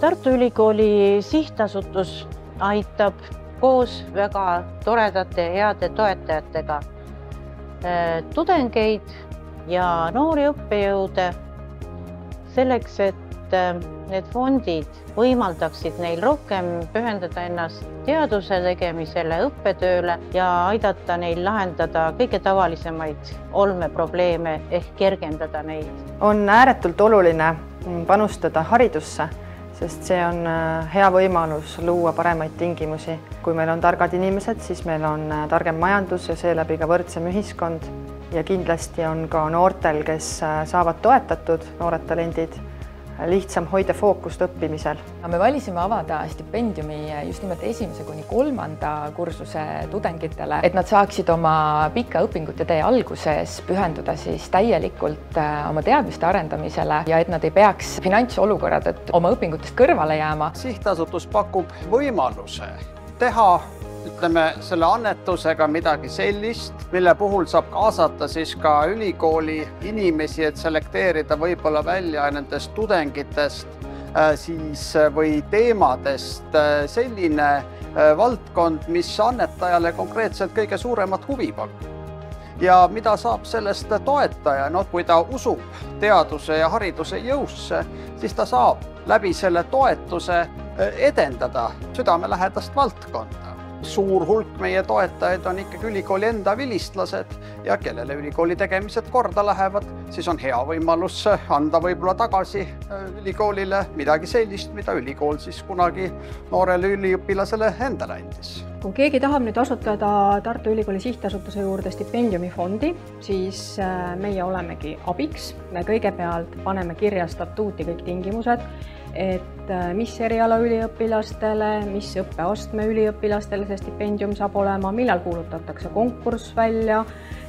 Tartu Ülikooli sihtasutus aitab koos väga toredate ja heade toetajatega tudengeid ja noori õppejõude selleks, et need fondid võimaldaksid neil rohkem pühendada ennast teaduse tegemisele, õppetööle ja aidata neil lahendada kõige tavalisemaid olmeprobleeme ehk kergendada neid. On ääretult oluline panustada haridusse, sest see on hea võimalus luua paremaid tingimusi. Kui meil on targad inimesed, siis meil on targem majandus ja seeläbi ka võrdsem ühiskond. Ja kindlasti on ka noortel, kes saavad toetatud, noored talendid, lihtsam hoida fookust õppimisel. Me valisime avada stipendiumi just nimelt 1. kuni 3. kursuse tudengitele, et nad saaksid oma pika õpingute tee alguses pühenduda siis täielikult oma teadmiste arendamisele ja et nad ei peaks finantsolukorra tõttu oma õpingutest kõrvale jääma. Sihtasutus pakub võimaluse teha selle annetusega midagi sellist, mille puhul saab kaasata siis ka ülikooli inimesi, et selekteerida võib-olla välja nendest tudengitest või teemadest selline valdkond, mis annetajale konkreetselt kõige suuremat huvi pakub. Ja mida saab sellest toetaja? Kui ta usub teaduse ja hariduse jõusse, siis ta saab läbi selle toetuse edendada südamelähedast valdkonda. Suur hulk meie toetajaid on ikkagi ülikooli enda vilistlased ja kellele ülikooli tegemised korda lähevad, siis on hea võimalus anda võib-olla tagasi ülikoolile midagi sellist, mida ülikool siis kunagi noorele üliõpilasele endale andis. Kui keegi tahab nüüd asutada Tartu Ülikooli sihtasutuse juurde stipendiumifondi, siis meie olemegi abiks. Me kõigepealt paneme kirja statuuti kõik tingimused, et mis eriala üliõpilastele, mis õppeastme üliõpilastele see stipendium saab olema, millal kuulutatakse konkurss välja,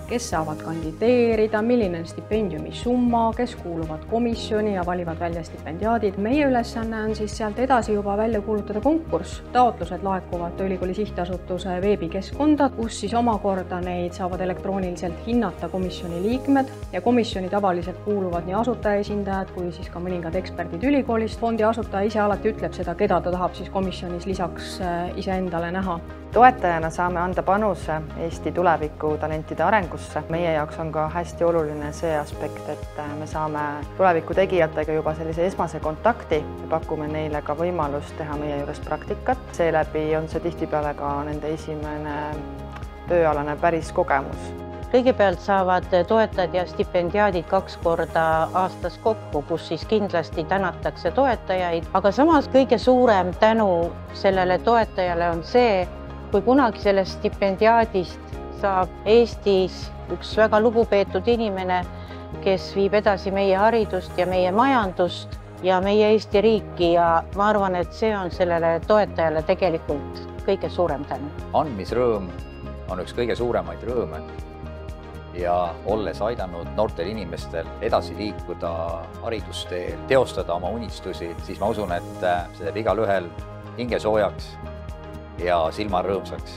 kes saavad kandideerida, milline on stipendiumi summa, kes kuuluvad komisjoni ja valivad välja stipendiaadid. Meie ülesanne on siis sealt edasi juba välja kuulutada konkurss. Taotlused laekuvad Ülikooli sihtasutuse veebikeskkonda, kus siis omakorda neid saavad elektrooniliselt hinnata komisjoni liikmed ja komisjoni tavaliselt kuuluvad nii asutaja esindajad kui siis ka mõningad eksperdid ülikoolist. Fondi asutaja ise alati ütleb seda, keda ta tahab siis komisjonis lisaks iseendale näha. Toetajana saame anda panuse Eesti tuleviku talentide arengusse. Meie jaoks on ka hästi oluline see aspekt, et me saame tuleviku tegijatega juba sellise esmase kontakti ja pakume neile ka võimalust teha meie juures praktikat. Seeläbi on see tihtipeale ka nende esimene tööalane päris kogemus. Kõigepealt saavad toetajad ja stipendiaadid 2 korda aastas kokku, kus siis kindlasti tänatakse toetajaid, aga samas kõige suurem tänu sellele toetajale on see, kui kunagi sellest stipendiaadist saab Eestis üks väga lugupeetud inimene, kes viib edasi meie haridust ja meie majandust ja meie Eesti riiki ja ma arvan, et see on sellele toetajale tegelikult kõige suurem tänu. Andmisrõõm on üks kõige suuremaid rõõme ja olles aidanud noortel inimestel edasi liikuda haridusteel, teostada oma unistusi, siis ma usun, et see teeb igalühel hinge soojaks ja silma rõõmsaks.